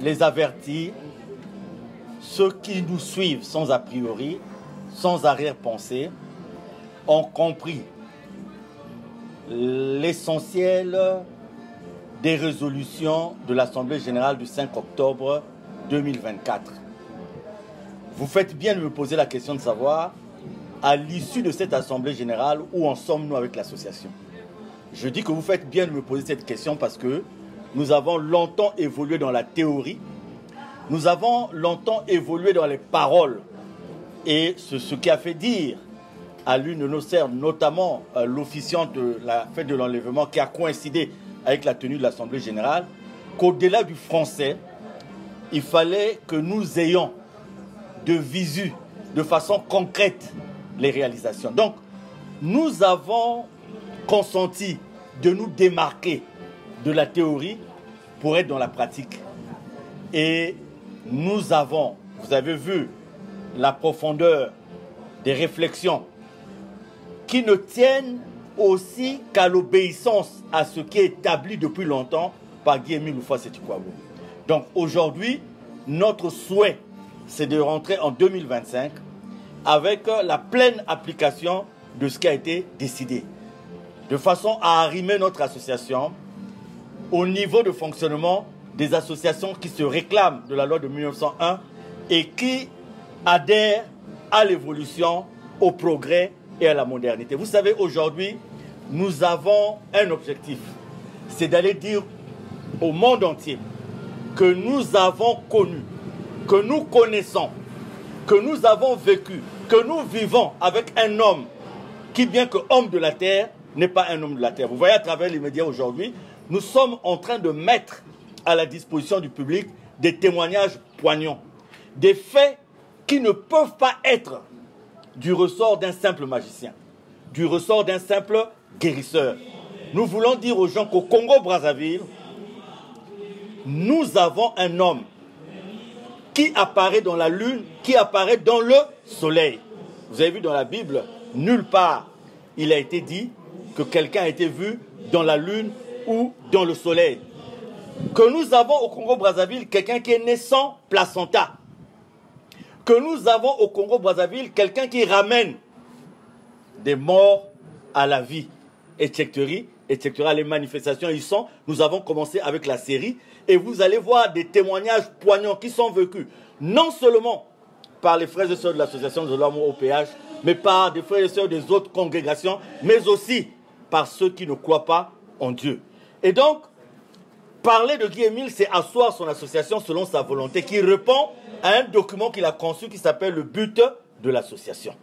les avertir, ceux qui nous suivent sans a priori, sans arrière-pensée, ont compris l'essentiel des résolutions de l'Assemblée générale du 5 octobre 2024. Vous faites bien de me poser la question de savoir, à l'issue de cette Assemblée générale, où en sommes-nous avec l'association? Je dis que vous faites bien de me poser cette question parce que nous avons longtemps évolué dans la théorie, nous avons longtemps évolué dans les paroles, et ce qui a fait dire à l'une de nos sœurs, notamment l'officiant de la fête de l'enlèvement qui a coïncidé avec la tenue de l'Assemblée générale, qu'au-delà du français, il fallait que nous ayons de visu, de façon concrète, les réalisations. Donc, nous avons consenti de nous démarquer de la théorie pour être dans la pratique. Et nous avons, vous avez vu, la profondeur des réflexions qui ne tiennent aussi qu'à l'obéissance à ce qui est établi depuis longtemps par Guy-Émile Houphouët-Sétikwabo. Donc aujourd'hui, notre souhait, c'est de rentrer en 2025 avec la pleine application de ce qui a été décidé, de façon à arrimer notre association au niveau de fonctionnement des associations qui se réclament de la loi de 1901 et qui adhèrent à l'évolution, au progrès et à la modernité. Vous savez, aujourd'hui, nous avons un objectif, c'est d'aller dire au monde entier que nous avons connu, que nous connaissons, que nous avons vécu, que nous vivons avec un homme qui, bien que homme de la terre, n'est pas un homme de la terre. Vous voyez à travers les médias aujourd'hui, nous sommes en train de mettre à la disposition du public des témoignages poignants, des faits qui ne peuvent pas être du ressort d'un simple magicien, du ressort d'un simple guérisseur. Nous voulons dire aux gens qu'au Congo-Brazzaville, nous avons un homme qui apparaît dans la lune, qui apparaît dans le soleil. Vous avez vu dans la Bible, nulle part il a été dit que quelqu'un a été vu dans la lune ou dans le soleil. Que nous avons au Congo-Brazzaville quelqu'un qui est né sans placenta. Que nous avons au Congo-Brazzaville quelqu'un qui ramène des morts à la vie, etc. Les manifestations y sont. Nous avons commencé avec la série et vous allez voir des témoignages poignants qui sont vécus non seulement par les frères et sœurs de l'association de l'homme au PH, mais par des frères et sœurs des autres congrégations, mais aussi par ceux qui ne croient pas en Dieu. Et donc, parler de Guy-Émile, c'est asseoir son association selon sa volonté, qui répond à un document qu'il a conçu qui s'appelle le but de l'association.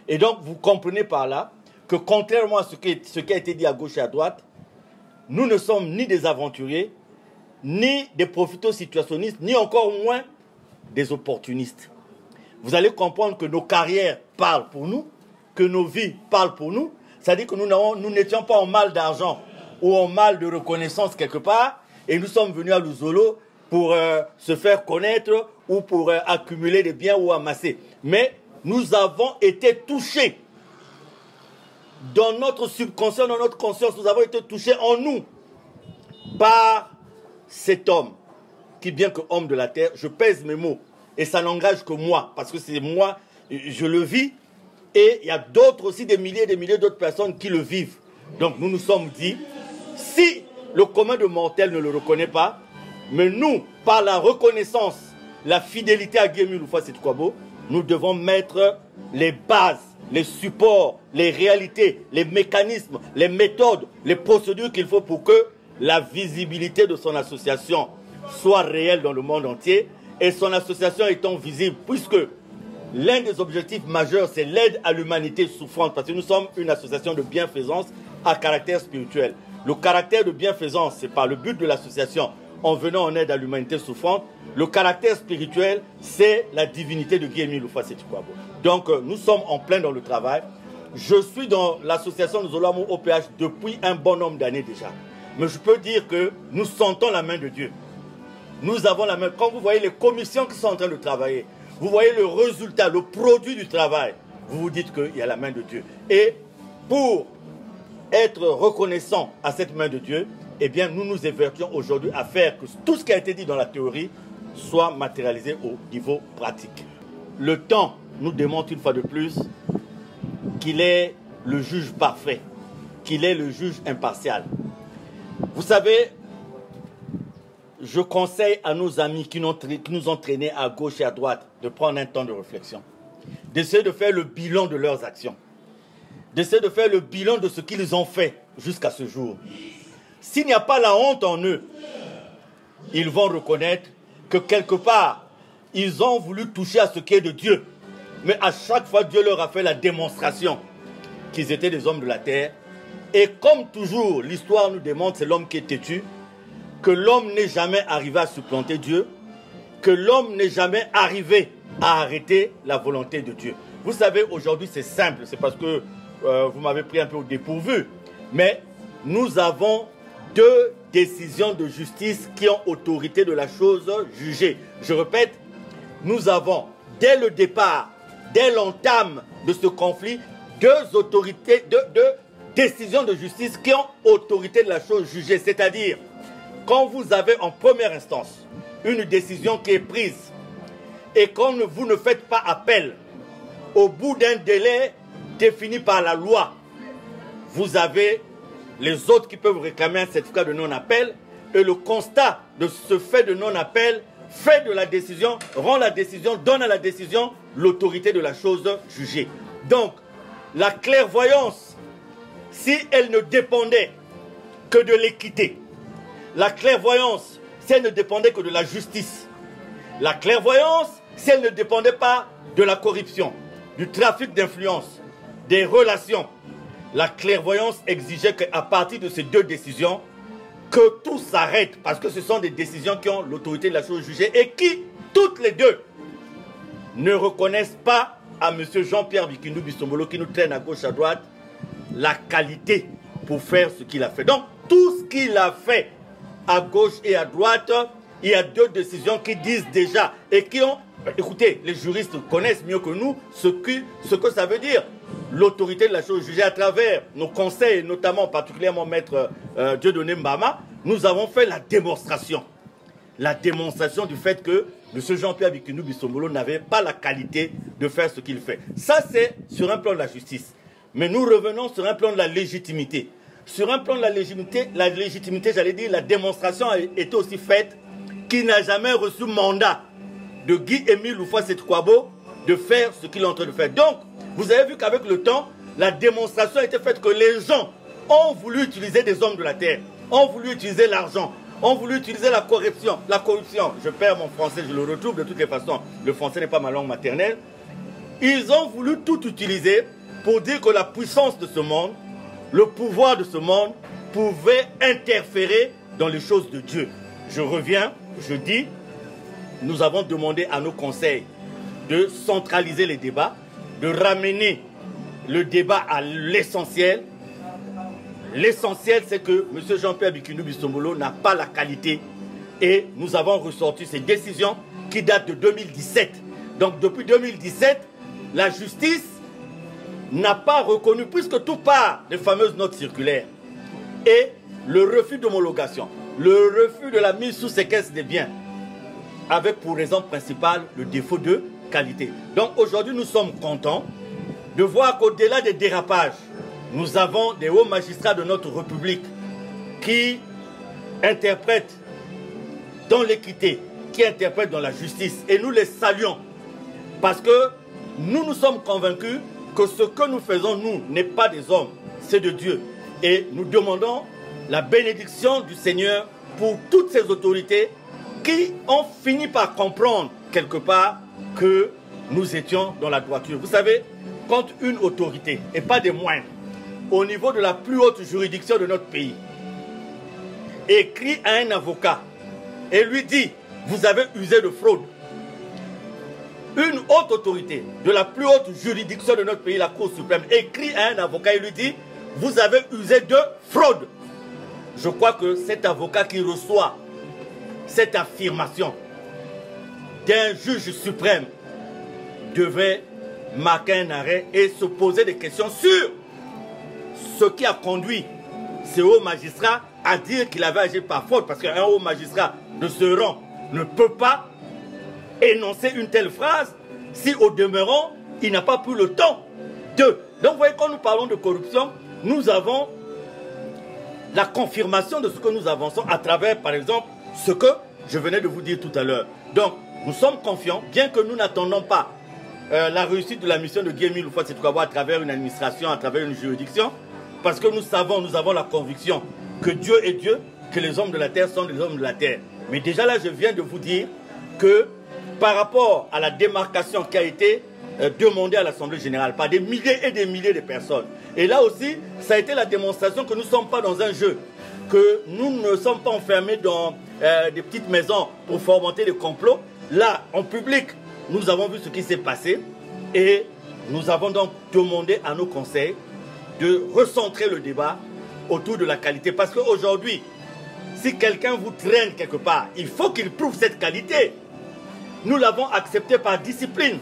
Et donc, vous comprenez par là que contrairement à ce qui a été dit à gauche et à droite, nous ne sommes ni des aventuriers, ni des profito-situationnistes, ni encore moins des opportunistes. Vous allez comprendre que nos carrières parlent pour nous, que nos vies parlent pour nous. C'est-à-dire que nous n'étions pas en mal d'argent ou en mal de reconnaissance quelque part, et nous sommes venus à Luzolo pour se faire connaître ou pour accumuler des biens ou amasser. Mais nous avons été touchés dans notre subconscient, dans notre conscience, nous avons été touchés en nous par cet homme qui, bien que homme de la terre, je pèse mes mots et ça n'engage que moi, parce que c'est moi, je le vis, et il y a d'autres aussi, des milliers et des milliers d'autres personnes qui le vivent. Donc nous nous sommes dit, si le commun de mortels ne le reconnaît pas, mais nous, par la reconnaissance, la fidélité à Guy-Émile Houphouët-Sétikwabo, nous devons mettre les bases, les supports, les réalités, les mécanismes, les méthodes, les procédures qu'il faut pour que la visibilité de son association soit réelle dans le monde entier, et son association étant visible, puisque l'un des objectifs majeurs, c'est l'aide à l'humanité souffrante, parce que nous sommes une association de bienfaisance à caractère spirituel. Le caractère de bienfaisance, c'est par le but de l'association, en venant en aide à l'humanité souffrante. Le caractère spirituel, c'est la divinité de Guy-Émile Houphouët-Sétikwabo. Donc, nous sommes en plein dans le travail. Je suis dans l'association de Zolamo OPH depuis un bon nombre d'années déjà. Mais je peux dire que nous sentons la main de Dieu. Nous avons la main. Quand vous voyez les commissions qui sont en train de travailler, vous voyez le résultat, le produit du travail, vous vous dites qu'il y a la main de Dieu. Et pour être reconnaissant à cette main de Dieu, eh bien, nous nous évertuons aujourd'hui à faire que tout ce qui a été dit dans la théorie soit matérialisé au niveau pratique. Le temps nous démontre une fois de plus qu'il est le juge parfait, qu'il est le juge impartial. Vous savez, je conseille à nos amis qui nous ont traînés à gauche et à droite de prendre un temps de réflexion, d'essayer de faire le bilan de leurs actions, d'essayer de faire le bilan de ce qu'ils ont fait jusqu'à ce jour. S'il n'y a pas la honte en eux, ils vont reconnaître que quelque part, ils ont voulu toucher à ce qui est de Dieu. Mais à chaque fois, Dieu leur a fait la démonstration qu'ils étaient des hommes de la terre. Et comme toujours, l'histoire nous démontre, c'est l'homme qui est têtu, que l'homme n'est jamais arrivé à supplanter Dieu, que l'homme n'est jamais arrivé à arrêter la volonté de Dieu. Vous savez, aujourd'hui, c'est simple, c'est parce que vous m'avez pris un peu au dépourvu, mais nous avons deux décisions de justice qui ont autorité de la chose jugée. Je répète, nous avons, dès le départ, dès l'entame de ce conflit, deux autorités, deux décisions de justice qui ont autorité de la chose jugée. C'est-à-dire, quand vous avez en première instance une décision qui est prise et quand vous ne faites pas appel au bout d'un délai défini par la loi, vous avez les autres qui peuvent réclamer un certificat de non-appel et le constat de ce fait de non-appel fait de la décision, rend la décision, donne à la décision l'autorité de la chose jugée. Donc, la clairvoyance, si elle ne dépendait que de l'équité, la clairvoyance, si elle ne dépendait que de la justice, la clairvoyance, si elle ne dépendait pas de la corruption, du trafic d'influence, des relations, la clairvoyance exigeait qu'à partir de ces deux décisions, que tout s'arrête, parce que ce sont des décisions qui ont l'autorité de la chose jugée et qui, toutes les deux, ne reconnaissent pas à M. Jean-Pierre Bikindu Bisombolo, qui nous traîne à gauche à droite, la qualité pour faire ce qu'il a fait. Donc, tout ce qu'il a fait à gauche et à droite, il y a deux décisions qui disent déjà et qui ont... Écoutez, les juristes connaissent mieux que nous ce que ça veut dire. L'autorité de la chose jugée à travers nos conseils, notamment particulièrement Maître Dieudonné Mbama, nous avons fait la démonstration. La démonstration du fait que M. Jean-Pierre Bikindu Bisombolo n'avait pas la qualité de faire ce qu'il fait. Ça, c'est sur un plan de la justice. Mais nous revenons sur un plan de la légitimité. Sur un plan de la légitimité, j'allais dire, la démonstration a été aussi faite qu'il n'a jamais reçu mandat de Guy-Émile Houphouët-Kwabo de faire ce qu'il est en train de faire. Donc, vous avez vu qu'avec le temps, la démonstration a été faite que les gens ont voulu utiliser des hommes de la terre, ont voulu utiliser l'argent, ont voulu utiliser la corruption. La corruption, je perds mon français, je le retrouve de toutes les façons. Le français n'est pas ma langue maternelle. Ils ont voulu tout utiliser pour dire que la puissance de ce monde, le pouvoir de ce monde, pouvait interférer dans les choses de Dieu. Je reviens, je dis, nous avons demandé à nos conseils de centraliser les débats, de ramener le débat à l'essentiel. L'essentiel, c'est que M. Jean-Pierre Bikindu Bisombolo n'a pas la qualité et nous avons ressorti ces décisions qui datent de 2017. Donc depuis 2017, la justice n'a pas reconnu, puisque tout part des fameuses notes circulaires et le refus d'homologation, le refus de la mise sous séquestre des biens, avec pour raison principale le défaut de qualité. Donc aujourd'hui, nous sommes contents de voir qu'au-delà des dérapages, nous avons des hauts magistrats de notre République qui interprètent dans l'équité, qui interprètent dans la justice. Et nous les saluons parce que nous sommes convaincus que ce que nous faisons, nous, n'est pas des hommes, c'est de Dieu. Et nous demandons la bénédiction du Seigneur pour toutes ces autorités qui ont fini par comprendre quelque part que nous étions dans la droiture. Vous savez, quand une autorité, et pas des moindres, au niveau de la plus haute juridiction de notre pays, écrit à un avocat et lui dit « Vous avez usé de fraude », une haute autorité de la plus haute juridiction de notre pays, la Cour suprême, écrit à un avocat et lui dit « Vous avez usé de fraude ». Je crois que cet avocat qui reçoit cette affirmation d'un juge suprême devait marquer un arrêt et se poser des questions sur ce qui a conduit ce haut magistrat à dire qu'il avait agi par faute. Parce qu'un haut magistrat de ce rang ne peut pas énoncer une telle phrase si au demeurant, il n'a pas pris le temps de... Donc vous voyez, quand nous parlons de corruption, nous avons la confirmation de ce que nous avançons à travers, par exemple, ce que je venais de vous dire tout à l'heure. Donc, nous sommes confiants, bien que nous n'attendons pas la réussite de la mission de Guy Émile Houphouët-Boigny à travers une administration, à travers une juridiction, parce que nous savons, nous avons la conviction que Dieu est Dieu, que les hommes de la terre sont des hommes de la terre. Mais déjà là, je viens de vous dire que par rapport à la démarcation qui a été demandée à l'Assemblée générale par des milliers et des milliers de personnes, et là aussi, ça a été la démonstration que nous ne sommes pas dans un jeu, que nous ne sommes pas enfermés dans des petites maisons pour fomenter des complots. Là, en public, nous avons vu ce qui s'est passé et nous avons donc demandé à nos conseils de recentrer le débat autour de la qualité. Parce qu'aujourd'hui, si quelqu'un vous traîne quelque part, il faut qu'il prouve cette qualité. Nous l'avons accepté par discipline.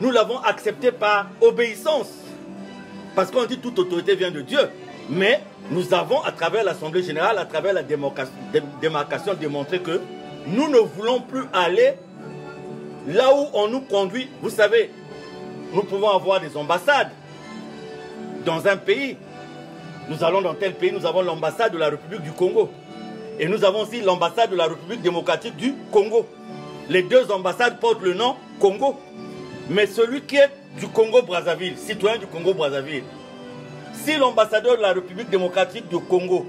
Nous l'avons accepté par obéissance. Parce qu'on dit toute autorité vient de Dieu. Mais nous avons, à travers l'Assemblée générale, à travers la démarcation, démontré que nous ne voulons plus aller là où on nous conduit. Vous savez, nous pouvons avoir des ambassades dans un pays. Nous allons dans tel pays, nous avons l'ambassade de la République du Congo. Et nous avons aussi l'ambassade de la République démocratique du Congo. Les deux ambassades portent le nom Congo. Mais celui qui est du Congo-Brazzaville, citoyen du Congo-Brazzaville, si l'ambassadeur de la République démocratique du Congo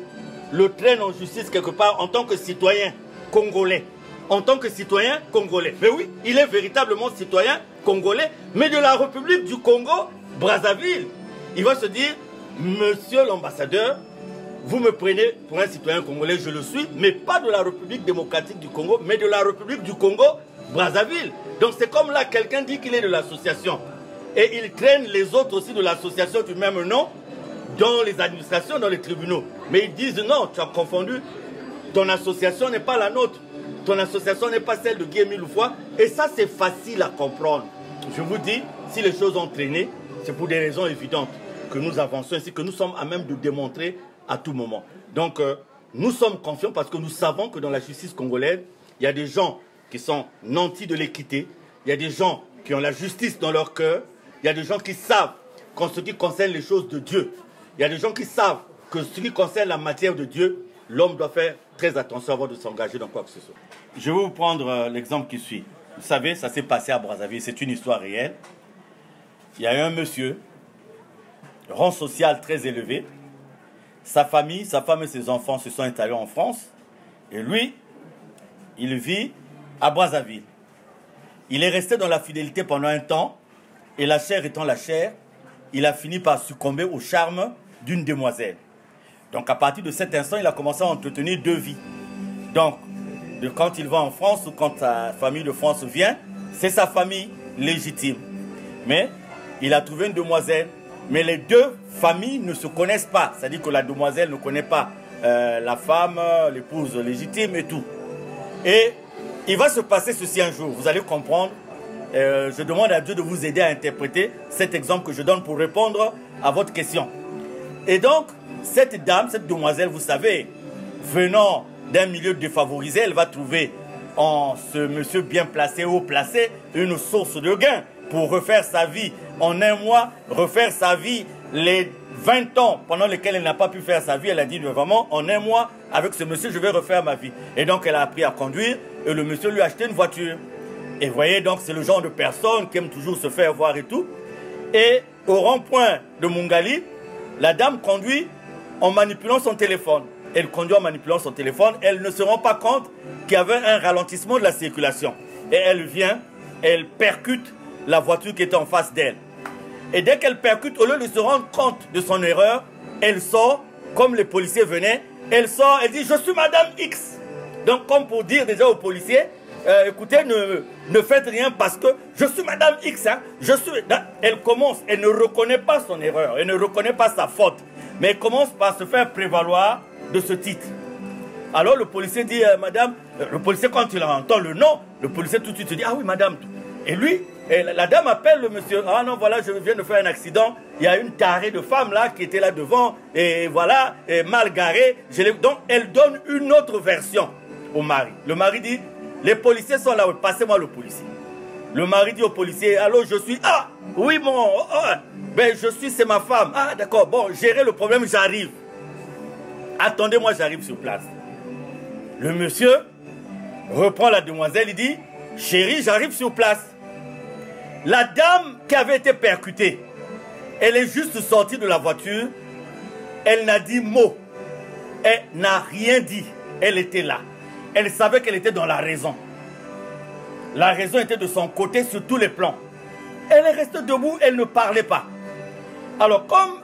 le traîne en justice quelque part en tant que citoyen congolais, mais oui, il est véritablement citoyen congolais, mais de la République du Congo-Brazzaville, il va se dire, monsieur l'ambassadeur, vous me prenez pour un citoyen congolais, je le suis, mais pas de la République démocratique du Congo, mais de la République du Congo-Brazzaville. Donc c'est comme là, quelqu'un dit qu'il est de l'association. Et il traîne les autres aussi de l'association du même nom dans les administrations, dans les tribunaux. Mais ils disent non, tu as confondu, ton association n'est pas la nôtre. Ton association n'est pas celle de Guy Émile Houphouët. Et ça, c'est facile à comprendre. Je vous dis, si les choses ont traîné, c'est pour des raisons évidentes que nous avançons ainsi, que nous sommes à même de démontrer à tout moment. Donc, nous sommes confiants parce que nous savons que dans la justice congolaise, il y a des gens qui sont nantis de l'équité, il y a des gens qui ont la justice dans leur cœur, il y a des gens qui savent qu'en ce qui concerne les choses de Dieu, il y a des gens qui savent que ce qui concerne la matière de Dieu, l'homme doit faire très attention avant de s'engager dans quoi que ce soit. Je vais vous prendre l'exemple qui suit. Vous savez, ça s'est passé à Brazzaville, c'est une histoire réelle. Il y a eu un monsieur, rang social très élevé. Sa famille, sa femme et ses enfants se sont installés en France. Et lui, il vit à Brazzaville. Il est resté dans la fidélité pendant un temps. Et la chair étant la chair, il a fini par succomber au charme d'une demoiselle. Donc à partir de cet instant, il a commencé à entretenir deux vies. Donc, quand il va en France ou quand sa famille de France vient, c'est sa famille légitime. Mais il a trouvé une demoiselle. Mais les deux familles ne se connaissent pas. C'est-à-dire que la demoiselle ne connaît pas la femme, l'épouse légitime et tout. Et il va se passer ceci un jour. Vous allez comprendre. Je demande à Dieu de vous aider à interpréter cet exemple que je donne pour répondre à votre question. Et donc, cette dame, cette demoiselle, vous savez, venant d'un milieu défavorisé, elle va trouver en ce monsieur bien placé, haut placé, une source de gain pour refaire sa vie en un mois, refaire sa vie les 20 ans pendant lesquels elle n'a pas pu faire sa vie. Elle a dit vraiment, en un mois, avec ce monsieur, je vais refaire ma vie. Et donc, elle a appris à conduire et le monsieur lui a acheté une voiture. Et vous voyez, donc, c'est le genre de personne qui aime toujours se faire voir et tout. Et au rond-point de Mungali, la dame conduit en manipulant son téléphone. Elle conduit en manipulant son téléphone. Elle ne se rend pas compte qu'il y avait un ralentissement de la circulation. Et elle vient, elle percute la voiture qui était en face d'elle. Et dès qu'elle percute, au lieu de se rendre compte de son erreur, elle sort, comme les policiers venaient, elle sort, elle dit « Je suis Madame X ». Donc, comme pour dire déjà aux policiers, écoutez, ne faites rien parce que je suis Madame X. Hein, je suis... Elle commence, elle ne reconnaît pas son erreur, elle ne reconnaît pas sa faute, mais elle commence par se faire prévaloir de ce titre. Alors le policier dit « Madame », le policier quand il entend le nom, le policier tout de suite se dit « Ah oui, Madame ». Et lui, la dame appelle le monsieur. Ah non, voilà, je viens de faire un accident. Il y a une tarée de femme là qui était là devant. Et voilà, mal garée. Donc, elle donne une autre version au mari. Le mari dit, Les policiers sont là, passez-moi le policier. Le mari dit au policier, allô, je suis... Ah, oui, ben, je suis, c'est ma femme. Ah, d'accord, bon, gérez le problème, j'arrive. Attendez-moi, j'arrive sur place. Le monsieur reprend la demoiselle, il dit, chérie, j'arrive sur place. La dame qui avait été percutée, elle est juste sortie de la voiture, elle n'a dit mot, elle n'a rien dit, elle était là. Elle savait qu'elle était dans la raison. La raison était de son côté sur tous les plans. Elle est restée debout, elle ne parlait pas. Alors comme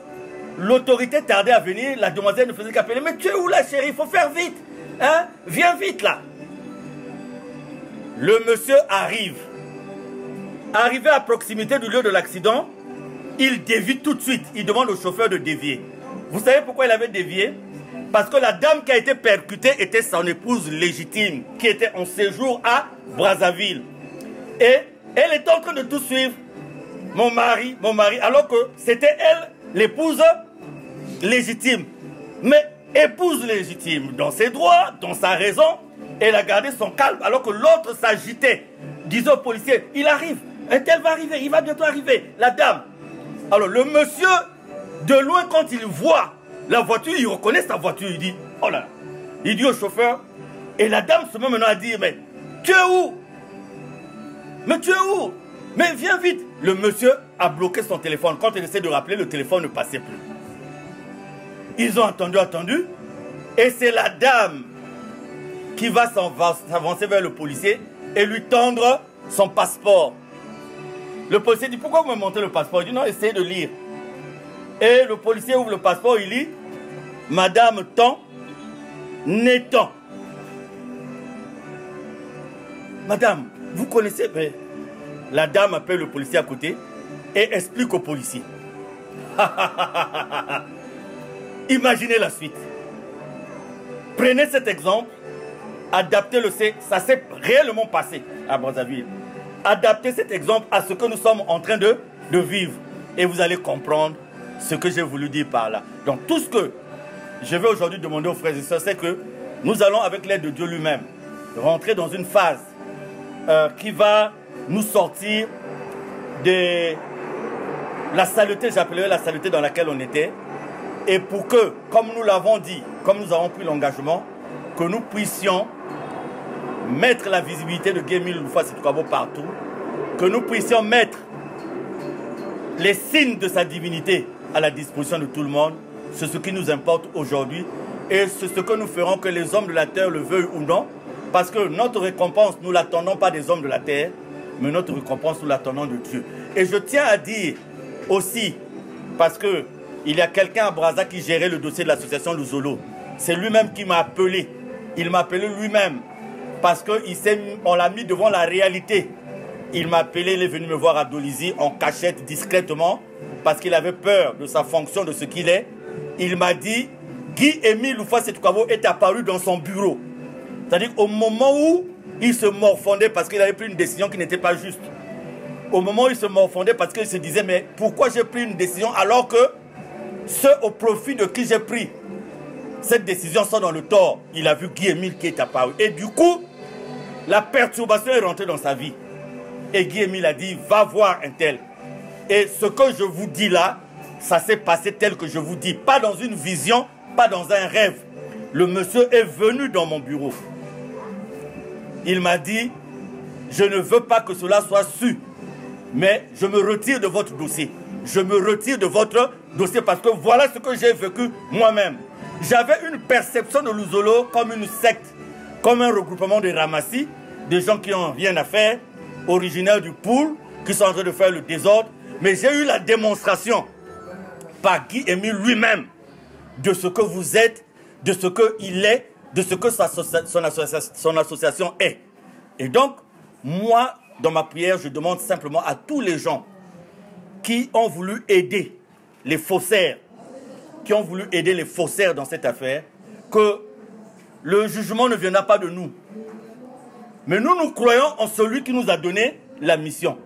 l'autorité tardait à venir, la demoiselle ne faisait qu'appeler, mais tu es où là chérie, il faut faire vite, hein? Viens vite là. Le monsieur arrive. Arrivé à proximité du lieu de l'accident, il dévie tout de suite, il demande au chauffeur de dévier. Vous savez pourquoi il avait dévié? Parce que la dame qui a été percutée était son épouse légitime, qui était en séjour à Brazzaville. Et elle était en train de tout suivre. Mon mari, alors que c'était elle, l'épouse légitime. Mais épouse légitime, dans ses droits, dans sa raison, elle a gardé son calme, alors que l'autre s'agitait. Disait au policier, il arrive, un tel va arriver, il va bientôt arriver, la dame. Alors le monsieur, de loin, quand il voit la voiture, il reconnaît sa voiture, il dit, oh là là. Il dit au chauffeur, et la dame se met maintenant à dire, mais tu es où? Mais tu es où? Mais viens vite. Le monsieur a bloqué son téléphone. Quand il essaie de rappeler, le téléphone ne passait plus. Ils ont attendu, et c'est la dame qui va s'avancer vers le policier et lui tendre son passeport. Le policier dit, pourquoi vous me montrez le passeport? Il dit, non, essayez de lire. Et le policier ouvre le passeport, il lit, Madame tant, n'étant. Madame, vous connaissez, mais la dame appelle le policier à côté et explique au policier. Imaginez la suite. Prenez cet exemple, adaptez-le, ça s'est réellement passé à Brazzaville. Adaptez cet exemple à ce que nous sommes en train de vivre et vous allez comprendre ce que j'ai voulu dire par là. Donc tout ce que je vais aujourd'hui demander aux frères et sœurs, c'est que nous allons, avec l'aide de Dieu lui-même, rentrer dans une phase qui va nous sortir de la saleté, j'appellerais la saleté dans laquelle on était, et pour que, comme nous l'avons dit, comme nous avons pris l'engagement, que nous puissions mettre la visibilité de Guy Émile Louffa-Setou-Kabo partout, que nous puissions mettre les signes de sa divinité à la disposition de tout le monde. C'est ce qui nous importe aujourd'hui et c'est ce que nous ferons, que les hommes de la terre le veuillent ou non, parce que notre récompense, nous l'attendons pas des hommes de la terre, mais notre récompense, nous l'attendons de Dieu. Et je tiens à dire aussi, parce que il y a quelqu'un à Brazza qui gérait le dossier de l'association Luzolo. C'est lui-même qui m'a appelé. Il m'a appelé lui-même parce qu'on l'a mis devant la réalité. Il m'a appelé, il est venu me voir à Dolisie en cachette, discrètement, parce qu'il avait peur de sa fonction, de ce qu'il est. Il m'a dit, Guy Émile Louffa-Setou-Kabo est apparu dans son bureau. C'est-à-dire au moment où il se morfondait parce qu'il avait pris une décision qui n'était pas juste. Au moment où il se morfondait parce qu'il se disait, mais pourquoi j'ai pris une décision alors que ceux au profit de qui j'ai pris cette décision sont dans le tort. Il a vu Guy Émile qui est apparu. Et du coup, la perturbation est rentrée dans sa vie. Et Guy Émile a dit, va voir un tel. Et ce que je vous dis là, ça s'est passé tel que je vous dis. Pas dans une vision, pas dans un rêve. Le monsieur est venu dans mon bureau. Il m'a dit, je ne veux pas que cela soit su, mais je me retire de votre dossier. Je me retire de votre dossier parce que voilà ce que j'ai vécu moi-même. J'avais une perception de Luzolo comme une secte, comme un regroupement de ramassis, des gens qui n'ont rien à faire, originaires du Poul, qui sont en train de faire le désordre. Mais j'ai eu la démonstration par Guy Émile lui-même de ce que vous êtes, de ce qu'il est, de ce que son association est. Et donc, moi, dans ma prière, je demande simplement à tous les gens qui ont voulu aider les faussaires, dans cette affaire, que le jugement ne viendra pas de nous. Mais nous croyons en celui qui nous a donné la mission.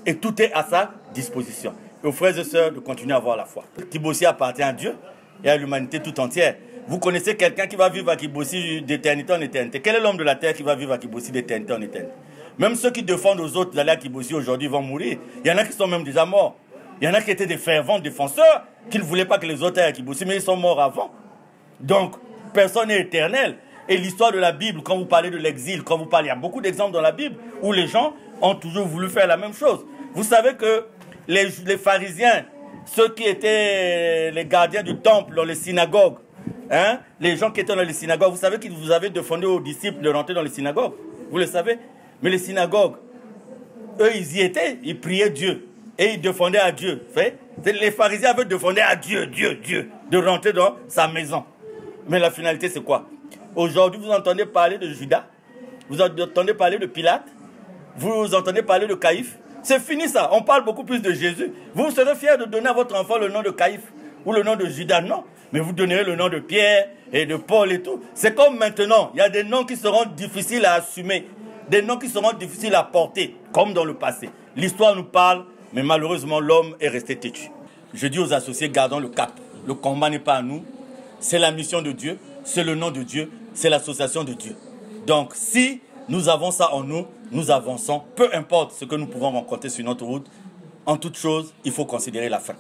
Et tout est à sa disposition. Et aux frères et sœurs de continuer à avoir la foi. Thibossi appartient à Dieu et à l'humanité tout entière. Vous connaissez quelqu'un qui va vivre à Kibossi d'éternité en éternité. Quel est l'homme de la terre qui va vivre à Kibossi d'éternité en éternité? Même ceux qui défendent aux autres d'aller à Kibossi aujourd'hui vont mourir. Il y en a qui sont même déjà morts. Il y en a qui étaient des fervents défenseurs, qui ne voulaient pas que les autres aillent à Kibossi, mais ils sont morts avant. Donc, personne n'est éternel. Et l'histoire de la Bible, quand vous parlez de l'exil, quand vous parlez, il y a beaucoup d'exemples dans la Bible où les gens ont toujours voulu faire la même chose. Vous savez que les pharisiens, ceux qui étaient les gardiens du temple dans les synagogues, hein, les gens qui étaient dans les synagogues, vous savez qu'ils vous avaient demandé aux disciples de rentrer dans les synagogues. Vous le savez. Mais les synagogues, eux, ils y étaient, ils priaient Dieu. Et ils défendaient à Dieu. Les pharisiens avaient demandé à Dieu, de rentrer dans sa maison. Mais la finalité, c'est quoi? Aujourd'hui, vous entendez parler de Judas, vous entendez parler de Pilate, vous entendez parler de Caïphe. C'est fini ça, on parle beaucoup plus de Jésus. Vous serez fiers de donner à votre enfant le nom de Caïphe ou le nom de Judas? Non, mais vous donnerez le nom de Pierre et de Paul et tout. C'est comme maintenant, il y a des noms qui seront difficiles à assumer, des noms qui seront difficiles à porter, comme dans le passé. L'histoire nous parle, mais malheureusement, l'homme est resté têtu. Je dis aux associés, gardons le cap. Le combat n'est pas à nous, c'est la mission de Dieu, c'est le nom de Dieu, c'est l'association de Dieu. Donc, si nous avons ça en nous, nous avançons, peu importe ce que nous pouvons rencontrer sur notre route. En toute chose, il faut considérer la fin.